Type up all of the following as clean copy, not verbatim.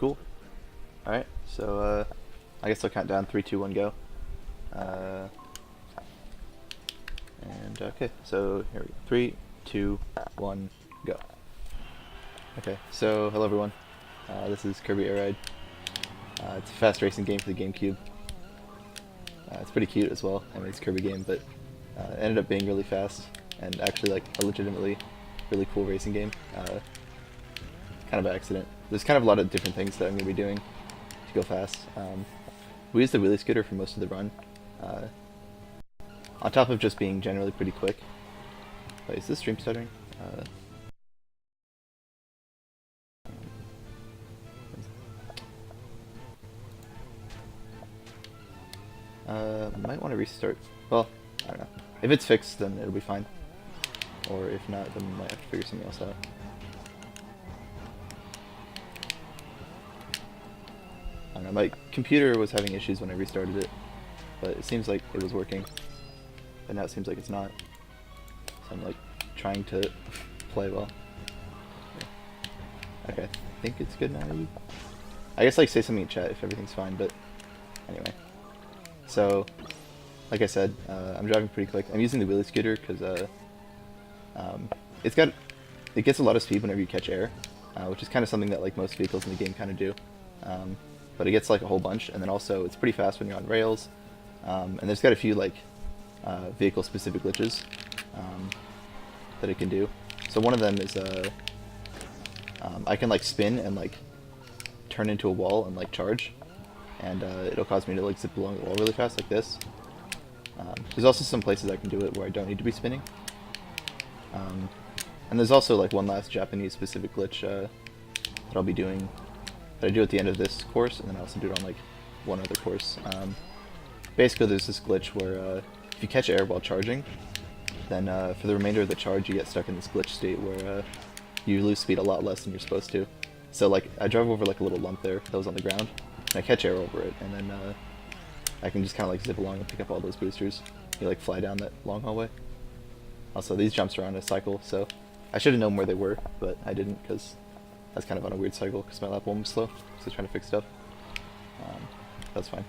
Cool. Alright, so I guess I'll count down 3, 2, 1, go. And okay, so here we go. 3, 2, 1, go. Okay, so hello everyone. This is Kirby Air Ride. It's a fast racing game for the GameCube. It's pretty cute as well. I mean, it's a Kirby game, but it ended up being really fast and actually like a legitimately really cool racing game. Kind of by accident. There's kind of a lot of different things that I'm going to be doing to go fast. We used the wheelie scooter for most of the run, on top of just being generally pretty quick. Wait, is this stream stuttering? Might want to restart. Well, I don't know. If it's fixed, then it'll be fine. Or if not, then we might have to figure something else out. I don't know, my computer was having issues when I restarted it, but it seems like it was working. But now it seems like it's not. So I'm like trying to play well. Yeah. Okay, I think it's good now. I guess like say something in chat if everything's fine, but anyway. So, like I said, I'm driving pretty quick. I'm using the wheelie scooter because it gets a lot of speed whenever you catch air, which is kind of something that like most vehicles in the game kind of do. But it gets like a whole bunch, and then also it's pretty fast when you're on rails. And there's got a few like vehicle-specific glitches that it can do. So one of them is I can like spin and like turn into a wall and like charge, and it'll cause me to like zip along the wall really fast like this. There's also some places I can do it where I don't need to be spinning. And there's also like one last Japanese-specific glitch that I'll be doing, that I do at the end of this course, and then I also do it on like one other course. Basically, there's this glitch where if you catch air while charging, then for the remainder of the charge, you get stuck in this glitch state where you lose speed a lot less than you're supposed to. So like, I drove over like a little lump there that was on the ground, and I catch air over it, and then I can just kind of like zip along and pick up all those boosters. You like fly down that long hallway. Also, these jumps are on a cycle, so I should have known where they were, but I didn't because I was kind of on a weird cycle because my lap one was slow, so I was trying to fix stuff. That's fine.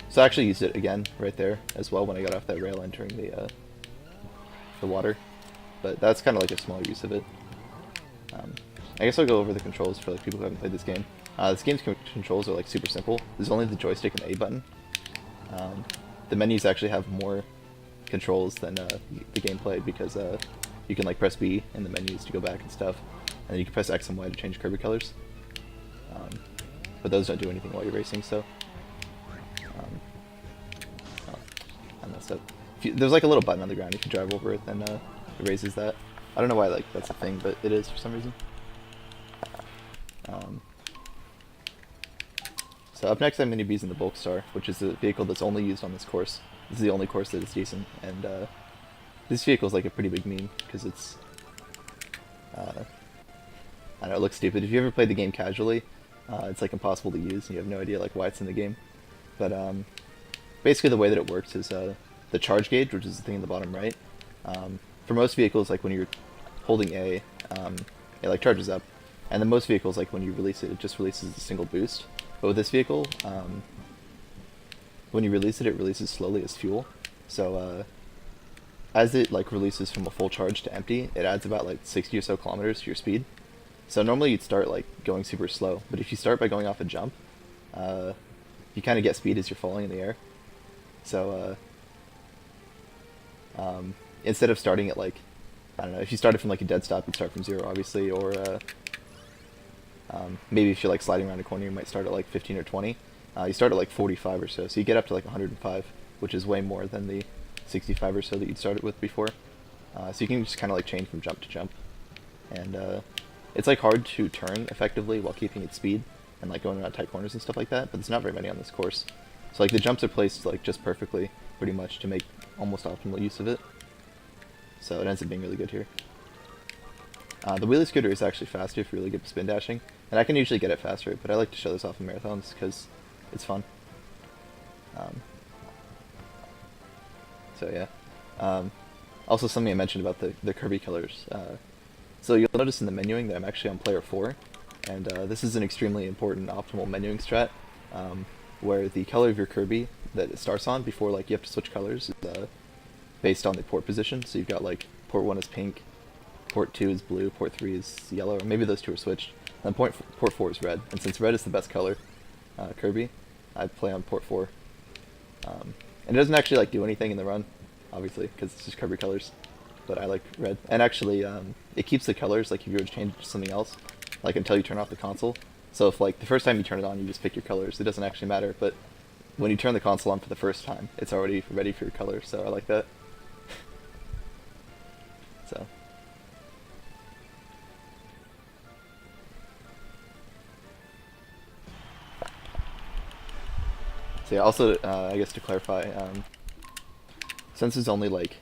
So I actually used it again right there as well when I got off that rail entering the water, but that's kind of like a smaller use of it. I guess I'll go over the controls for like people who haven't played this game. This game's controls are like super simple. There's only the joystick and the A button. The menus actually have more controls than the gameplay because you can like press B in the menus to go back and stuff, and then you can press X and Y to change Kirby colors. But those don't do anything while you're racing, so oh, I messed up. There's like a little button on the ground. If you drive over it, then it raises that. I don't know why like that's a thing, but it is for some reason. So up next, I'm going to be using the Bulk Star, which is a vehicle that's only used on this course. This is the only course that is decent, and this vehicle is like a pretty big meme because it's I don't know, it looks stupid. If you ever played the game casually, it's like impossible to use, and you have no idea like why it's in the game. But basically, the way that it works is the charge gauge, which is the thing in the bottom right. For most vehicles, like when you're holding A, it like charges up, and then most vehicles, like when you release it, it just releases a single boost. But with this vehicle, when you release it, it releases slowly as fuel. So as it like releases from a full charge to empty, it adds about like 60 or so kilometers to your speed. So normally you'd start like going super slow, but if you start by going off a jump, you kind of get speed as you're falling in the air. So instead of starting at like, I don't know, if you started from like a dead stop, you'd start from 0 obviously, or maybe if you're like sliding around a corner, you might start at like 15 or 20. You start at like 45 or so, so you get up to like 105, which is way more than the 65 or so that you'd started with before. So you can just kind of like change from jump to jump, and it's like hard to turn effectively while keeping its speed and like going around tight corners and stuff like that. But there's not very many on this course, so like the jumps are placed like just perfectly, pretty much, to make almost optimal use of it. So it ends up being really good here. The wheelie scooter is actually faster if you're really good at spin dashing, and I can usually get it faster, but I like to show this off in marathons because it's fun. So yeah. Also something I mentioned about the Kirby colors. So you'll notice in the menuing that I'm actually on player 4, and this is an extremely important optimal menuing strat, where the color of your Kirby that it starts on before like you have to switch colors is based on the port position. So you've got like port 1 is pink, port 2 is blue, port 3 is yellow, or maybe those two are switched. And port 4 is red, and since red is the best color, Kirby, I play on port 4. And it doesn't actually like do anything in the run, obviously, because it's just Kirby colors. But I like red, and actually, it keeps the colors like if you were to change it to something else, like until you turn off the console. So if like the first time you turn it on, you just pick your colors, it doesn't actually matter. But when you turn the console on for the first time, it's already ready for your colors. So I like that. So. So yeah, also, I guess to clarify, since there's only like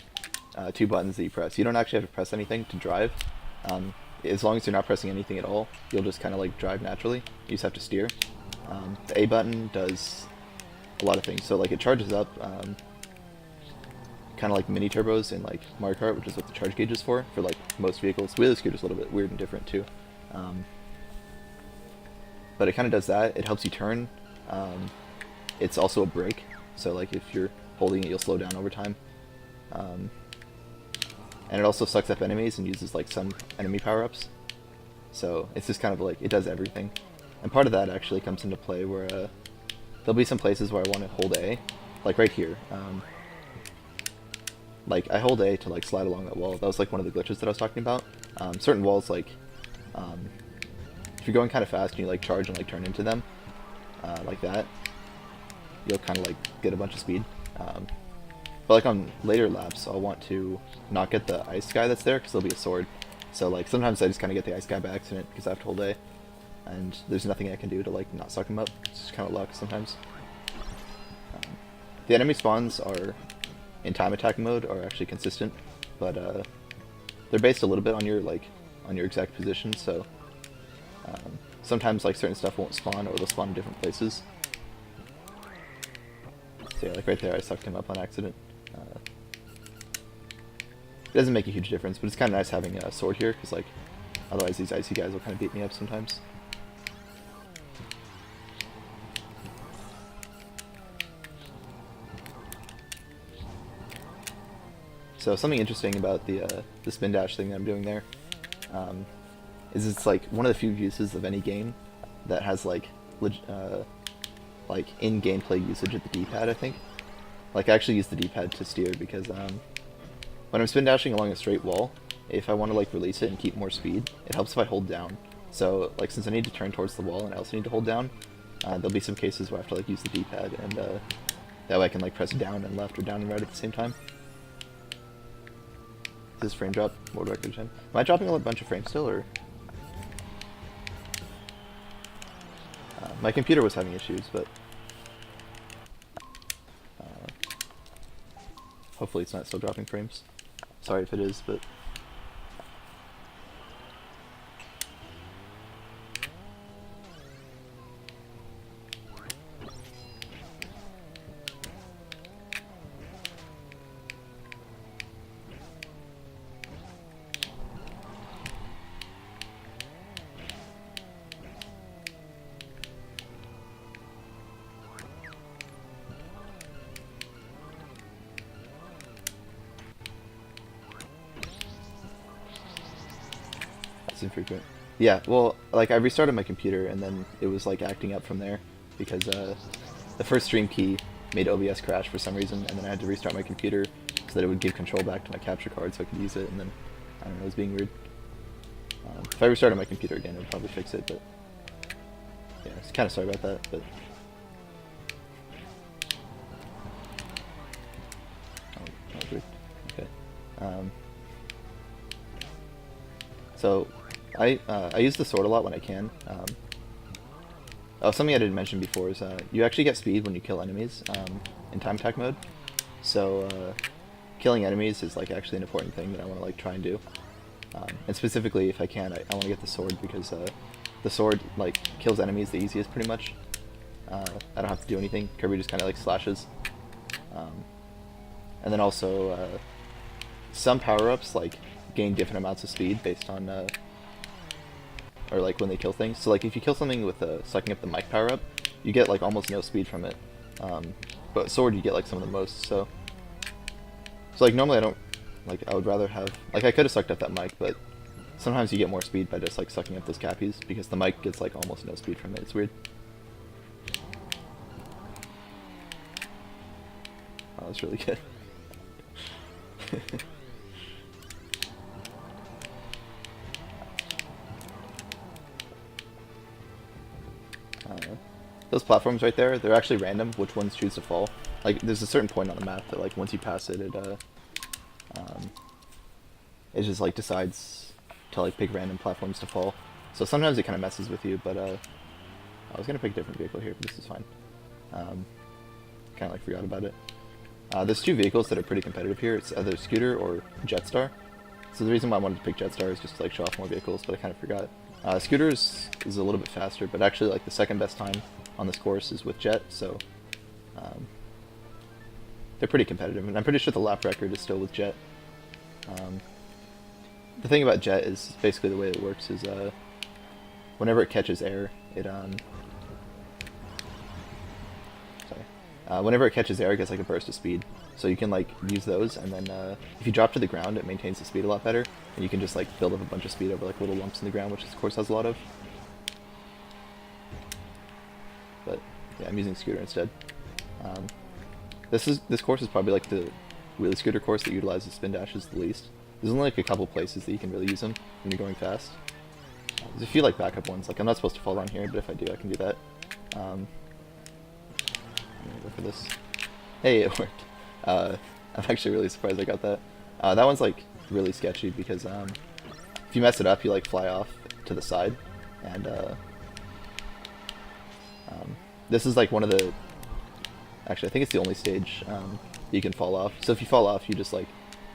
2 buttons that you press, you don't actually have to press anything to drive. As long as you're not pressing anything at all, you'll just kind of like drive naturally. You just have to steer. The A button does a lot of things. So like it charges up, kind of like mini turbos in like Mario Kart, which is what the charge gauge is for like most vehicles. Wheelie Scooter's a little bit weird and different too. But it kind of does that. It helps you turn. It's also a brake, so like if you're holding it, you'll slow down over time. And it also sucks up enemies and uses like some enemy power-ups. So it's just kind of like, it does everything. And part of that actually comes into play where there'll be some places where I want to hold A, like right here. Like I hold A to like slide along that wall. That was like one of the glitches that I was talking about. Certain walls, like if you're going kind of fast and you like charge and like turn into them, like that, you'll kind of like get a bunch of speed. But like on later laps, I'll want to not get the ice guy that's there because there'll be a sword. So like sometimes I just kind of get the ice guy by accident because I have to hold A, and there's nothing I can do to like not suck him up. It's just kind of luck sometimes. The enemy spawns are in time attack mode are actually consistent, but they're based a little bit on your exact position. So sometimes like certain stuff won't spawn, or they'll spawn in different places. So yeah, like right there, I sucked him up on accident. It doesn't make a huge difference, but it's kind of nice having a sword here, because like otherwise these icy guys will kind of beat me up sometimes. So something interesting about the spin dash thing that I'm doing there is it's like one of the few uses of any game that has like in gameplay usage of the D-pad. I think like I actually use the D-pad to steer because when I'm spin dashing along a straight wall, if I want to like release it and keep more speed, it helps if I hold down. So like since I need to turn towards the wall and I also need to hold down, there'll be some cases where I have to like use the D-pad, and that way I can like press down and left or down and right at the same time. Is this frame drop world record time? Am I dropping a bunch of frames still, or? My computer was having issues, but hopefully it's not still dropping frames. Sorry if it is, but infrequent. Yeah, well, like I restarted my computer and then it was like acting up from there because the first stream key made OBS crash for some reason, and then I had to restart my computer so that it would give control back to my capture card so I could use it, and then I don't know, it was being weird. If I restarted my computer again, it would probably fix it, but yeah, it's kind of sorry about that, but oh, weird. Okay. So I use the sword a lot when I can. Oh, something I didn't mention before is you actually get speed when you kill enemies in time attack mode. So killing enemies is like actually an important thing that I want to like try and do. And specifically, if I can, I want to get the sword because the sword like kills enemies the easiest pretty much. I don't have to do anything. Kirby just kind of like slashes. And then also some power-ups like gain different amounts of speed based on or like when they kill things. So like if you kill something with sucking up the mic power up, you get like almost no speed from it. But sword you get like some of the most. So like normally I don't like. I would rather have like I could have sucked up that mic, but sometimes you get more speed by just like sucking up those cappies because the mic gets like almost no speed from it. It's weird. Oh, that's really good. Those platforms right there, they're actually random which ones choose to fall. Like there's a certain point on the map that like once you pass it, it just like decides to like pick random platforms to fall. So sometimes it kind of messes with you, but I was gonna pick a different vehicle here, but this is fine. Kind of like forgot about it. There's two vehicles that are pretty competitive here. It's either Scooter or Jetstar. So the reason why I wanted to pick Jetstar is just to like show off more vehicles, but I kind of forgot. Scooter is a little bit faster, but actually like the second best time on this course is with Jet, so they're pretty competitive, and I'm pretty sure the lap record is still with Jet. The thing about Jet is basically the way it works is whenever it catches air, whenever it catches air, it gets like a burst of speed. So you can like use those, and then if you drop to the ground, it maintains the speed a lot better, and you can just like build up a bunch of speed over like little lumps in the ground, which this course has a lot of. But yeah, I'm using Scooter instead. This course is probably like the wheelie scooter course that utilizes spin dashes the least. There's only like a couple places that you can really use them when you're going fast. There's a few like backup ones. Like I'm not supposed to fall down here, but if I do, I can do that. I'm gonna go for this. Hey, it worked. I'm actually really surprised I got that. That one's like really sketchy because if you mess it up, you like fly off to the side, and this is like one of the. Actually, I think it's the only stage you can fall off. So if you fall off, you just like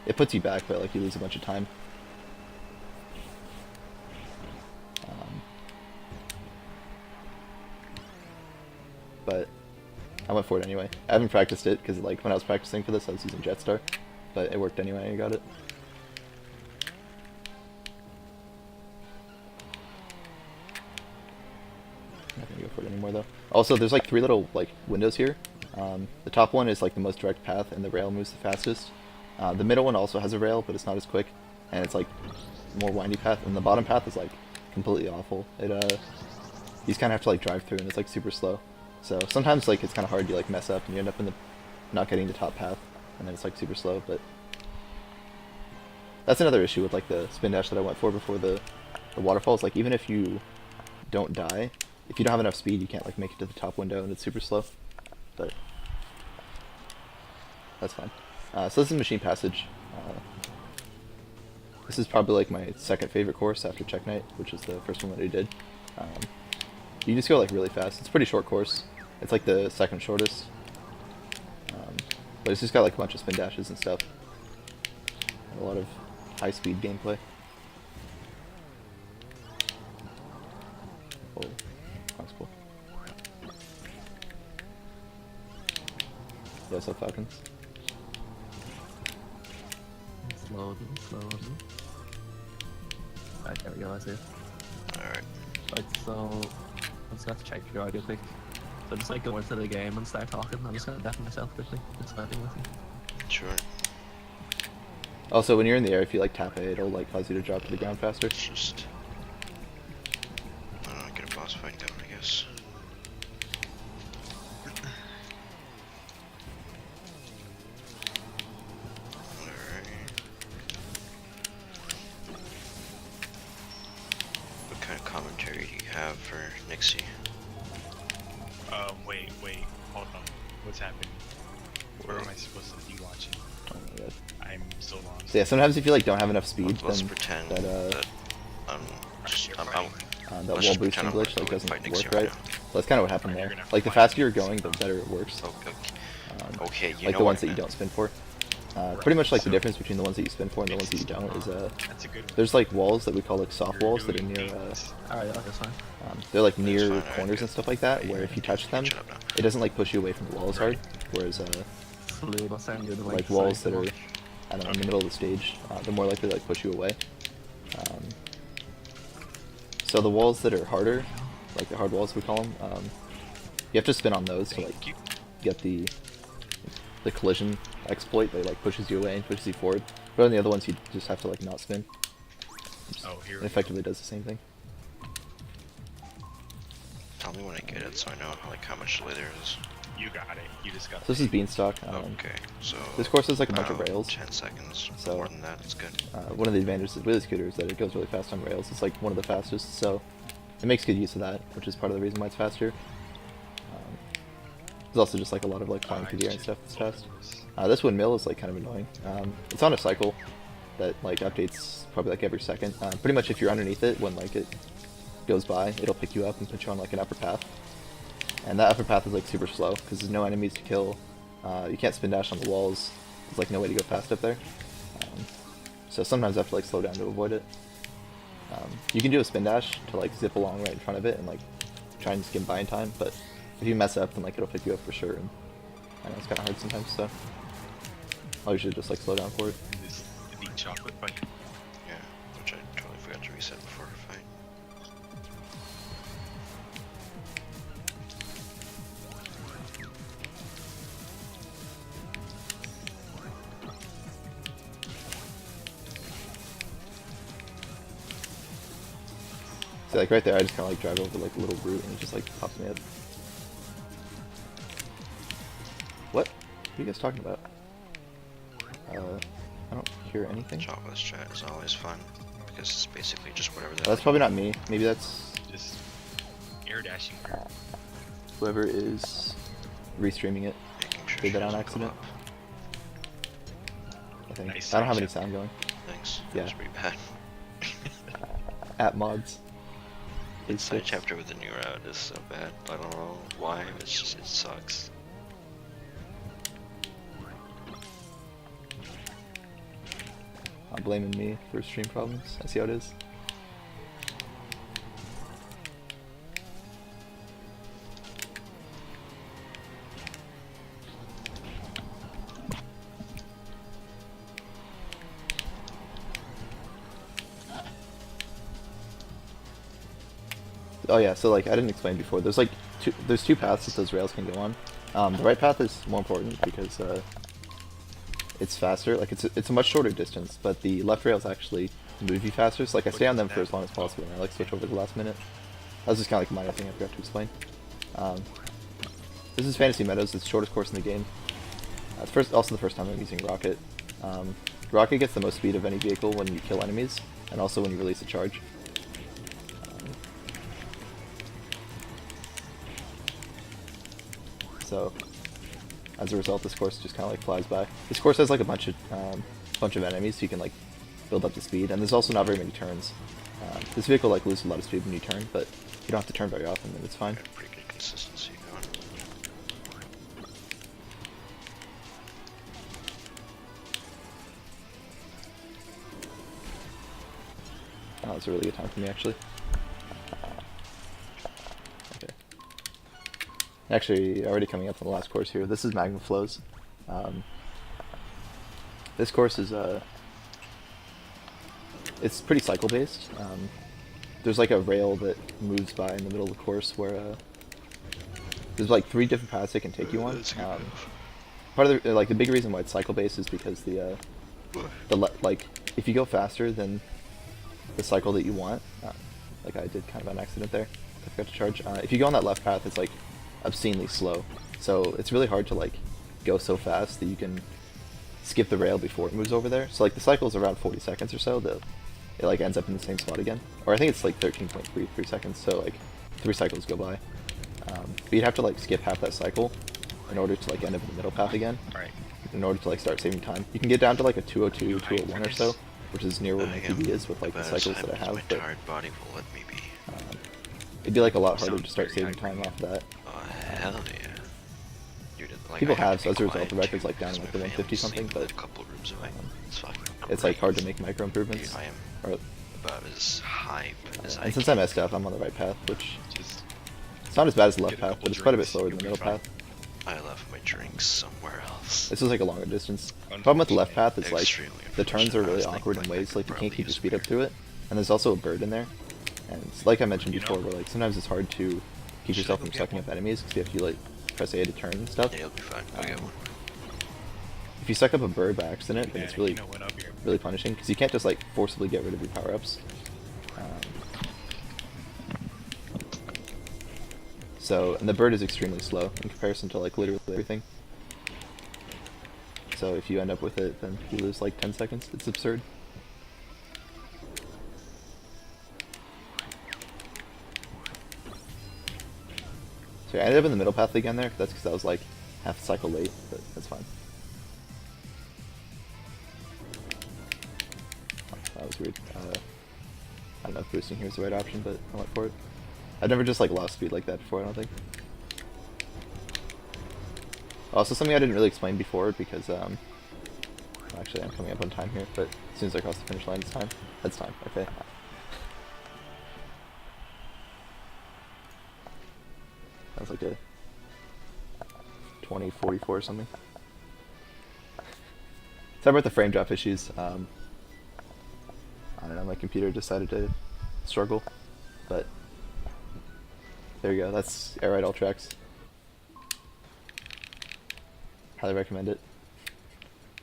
it puts you back, but like you lose a bunch of time. But I went for it anyway. I haven't practiced it because like when I was practicing for this, I was using Jetstar, but it worked anyway. I got it. I'm not gonna go for it anymore though. Also, there's like 3 little like windows here. The top one is like the most direct path, and the rail moves the fastest. The middle one also has a rail, but it's not as quick, and it's like more windy path. And the bottom path is like completely awful. You just kind of have to like drive through, and it's like super slow. So sometimes like it's kind of hard. You like mess up, and you end up in the not getting the top path, and then it's like super slow. But that's another issue with like the spin dash that I went for before the waterfalls. Like even if you don't die, if you don't have enough speed, you can't like make it to the top window, and it's super slow. But that's fine. So this is Machine Passage. This is probably like my second favorite course after Check Night, which is the first one that I did. You just go like really fast. It's a pretty short course. It's like the second shortest. But it's just got like a bunch of spin dashes and stuff. And a lot of high speed gameplay. Oh, that's cool. Yeah, so Falcons. It's loading. Right, there we go, I see it. Alright. Right, so I'm just gonna check your audio quick. So just like go into the game and start talking. I'm just gonna deafen myself quickly. It's starting with you. Sure. Also, when you're in the air, if you like tap A, it'll like cause you to drop to the ground faster. It's just... I don't know, get a boss fight down, I guess. What kind of commentary do you have for Nixie? Wait, hold on. What's happening? Where am I supposed to be watching? Oh my god. I'm so lost. So yeah, sometimes if you like don't have enough speed, Let's then pretend that that I'm that let's wall just boosting pretend I'm glitch like going doesn't to fight work Nixie right. now. So that's kind of what happened Right, there. you're gonna Like the fight faster you're Nixie, going, the so- better it works. Okay, you Like know the what ones I that you meant. don't spin for. Pretty much like the So- difference between the ones that you spin for and the ones that you don't is That's a good one. there's like walls that we call like soft You're walls that are doing near things. Alright, that's fine. they're like That's near fine, alright, corners good. and stuff like that, where if you touch them, Shut up now. it doesn't like push you away from the wall as hard. Whereas Slowly, but sound good. like walls that are I don't know in the middle of the stage, they're more likely to like push you away. So So the walls that are harder, like the hard walls we call them, you have to spin on those to like Thank you. get the collision exploit that like pushes you away and pushes you forward. But on the other ones, you just have to like not spin. Oh, here It we effectively does the same thing. Tell me when I get it so I know like how much delay there is. go. You got it. You just got So this is Beanstalk. Okay, so This course has like a bunch of about rails. 10 seconds. So- More than that, it's good. One of the advantages with the scooter is that it goes really fast on rails. It's like one of the fastest, so it makes good use of that, which is part of the reason why it's faster. There's also just like a lot of like flying through the air and stuff that's fast. This windmill is like kind of annoying. It's on a cycle that like updates probably like every second. Pretty much if you're underneath it when like it goes by, it'll pick you up and put you on like an upper path. And that upper path is like super slow because there's no enemies to kill. You can't spin dash on the walls. There's like no way to go fast up there. So sometimes I have to like slow down to avoid it. You can do a spin dash to like zip along right in front of it and like try and skim by in time, but if you mess up then like it'll pick you up for sure, and I know it's kind of hard sometimes, so I'll usually just like slow down for it. This the deep chocolate fight. Yeah, which I totally forgot to reset before the fight. See, like right there I just kind of like drive over like a little route and it just like pops me up. What? What are you guys talking about? I don't hear anything. Chocolate's chat is always fun because it's basically just whatever Oh, that's probably not me. Maybe that's Just air dashing. whoever is restreaming it. making sure did she that on doesn't go accident. up. I think. Nice I don't have any action. sound going. Thanks. Yeah. That was pretty bad. At mods. This side chapter with the new route is so bad. I don't know why. It's just it sucks. I'm blaming me for stream problems. I see how it is. Oh yeah, so like I didn't explain before. There's like there's two paths that those rails can go on. The right path is more important because it's faster. Like it's a much shorter distance, but the left rails actually move you faster. So like I stay on them for as long as possible, and I like switch over the last minute. That was just kind of like a minor thing I forgot to explain. This is Fantasy Meadows. It's the shortest course in the game. It's also the first time I'm using Rocket. Rocket gets the most speed of any vehicle when you kill enemies, and also when you release a charge. So, as a result, this course just kind of like flies by. This course has like a bunch of enemies, so you can like build up the speed, and there's also not very many turns. This vehicle like loses a lot of speed when you turn, but you don't have to turn very often, and it's fine. Got pretty good consistency going. Oh, it's a really good time for me actually. Okay. Actually, already coming up on the last course here. This is Magma Flows. This course is it's pretty cycle based. There's like a rail that moves by in the middle of the course where there's like 3 different paths it can take you on. Part of the like the big reason why it's cycle based is because like if you go faster than the cycle that you want, like I did kind of an accident there. I forgot to charge. If you go on that left path, it's like obscenely slow. So it's really hard to like go so fast that you can skip the rail before it moves over there. So like the cycle is around 40 seconds or so that it like ends up in the same spot again. Or I think it's like 13.33 seconds, so like 3 cycles go by. But you'd have to like skip half that cycle in order to like end up in the middle path again. Alright. In order to like start saving time. You can get down to like a 202, 201 or so, which is near where my Again, PB is with like the about as cycles that I happens, have. my But tired body will let me be. it'd be like a lot harder Sounds to start very saving time off of that. Oh hell yeah. Dude, like, People I have, to so be as a result, quiet the record's too, like down because like my the 150 family's something, sleeping but a couple rooms away. It's fucking it's like hard to crazy. make micro improvements. Dude, I am Or, about as hype as I and since I messed up, I'm on the right path, which Just it's not as bad as the left Get a path, couple but it's quite a bit drinks, slower than you'll the be middle fine. path. I left my drinks somewhere else. This is like a longer distance. Problem with the left path is like Extremely the turns are unfortunate. I really was awkward in thinking ways, like you probably can't keep your use speed up beer. through it. And there's also a bird in there. And it's like I mentioned You know- before, where like sometimes it's hard to keep Should I yourself go from get sucking one? up enemies because you have to like press A to turn and stuff. Yeah, you'll be fine. I'll get one. If you suck up a bird by accident, then Yeah, it's really you know what, up here. really punishing because you can't just like forcibly get rid of your power-ups. So, and the bird is extremely slow in comparison to like literally everything. So if you end up with it, then you lose like 10 seconds. It's absurd. So I ended up in the middle path again there. That's because I was like half a cycle late, but that's fine. Oh, that was weird. I don't know if boosting here is the right option, but I went for it. I've never just like lost speed like that before, I don't think. Also something I didn't really explain before because actually I'm coming up on time here, but as soon as I cross the finish line it's time. That's time, okay. That was like a 20:44 or something. Sorry about the frame drop issues. I don't know, my computer decided to struggle, but there you go. That's Air Ride All Tracks. Highly recommend it.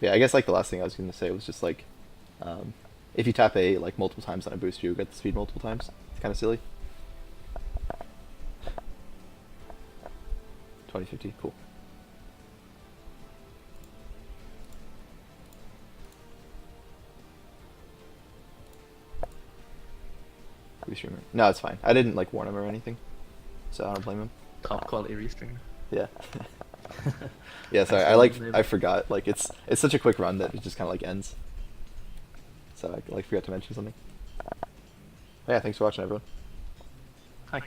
Yeah, I guess like the last thing I was going to say was just like, if you tap A like multiple times on a boost, you get the speed multiple times. It's kind of silly. 2050, cool. Restreamer. No, it's fine. I didn't like warn him or anything, so I don't blame him. Top quality restreamer. Yeah. Yeah, sorry. I forgot. Like it's such a quick run that it just kind of like ends. So I like forgot to mention something. Yeah, thanks for watching, everyone. Hi.